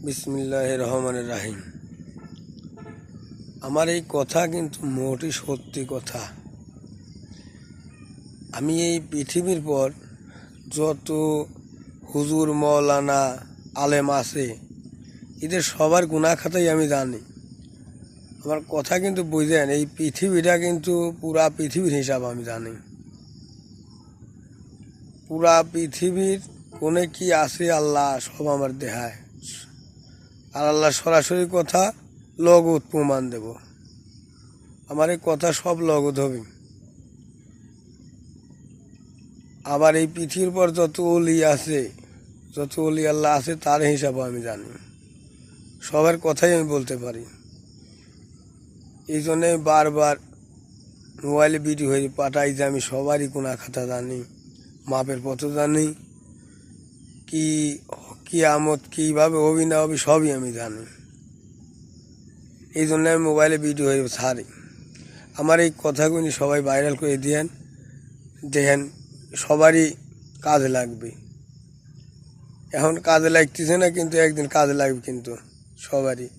বিসমিল্লাহির রহমানির রাহিম। আমার এই কথা কিন্তু মোটেই সত্যি কথা। আমি এই পৃথিবীর পর যত হুজুর মৌলানা আলেম আছে এদের সবার গুনাহ খাতাই আমি জানি। আমার কথা কিন্তু বুঝেন, এই পৃথিবীটা কিন্তু পুরা পৃথিবীর হিসাব আমি জানি। পুরা পৃথিবীর কোনে কি আছে আল্লাহ সব আমার দেহায়, আর আল্লাহ সরাসরি কথা লগত প্রমাণ দেব। আমার এই কথা সব লগত হবে। আবার এই পৃথিবীর পর যত অলি আছে, যত অলি আল্লাহ আছে তার হিসাবও আমি জানি। সবার কথাই আমি বলতে পারি। এই জন্যে বারবার মোবাইলে ভিডিও হয়ে পাঠাই যে আমি সবারই গুনাহ খাতা জানি, মাপের পথ জানি, কি কিয়ামত কীভাবে হবি না হবি সবই আমি জানি। এই জন্য আমি মোবাইলে ভিডিও হয়ে ছাড়ি। আমার এই কথাগুলি সবাই ভাইরাল করে দিয়েন, দেখেন সবারই কাজে লাগবে। এখন কাজে লাগতেছে না, কিন্তু একদিন কাজে লাগবে কিন্তু সবারই।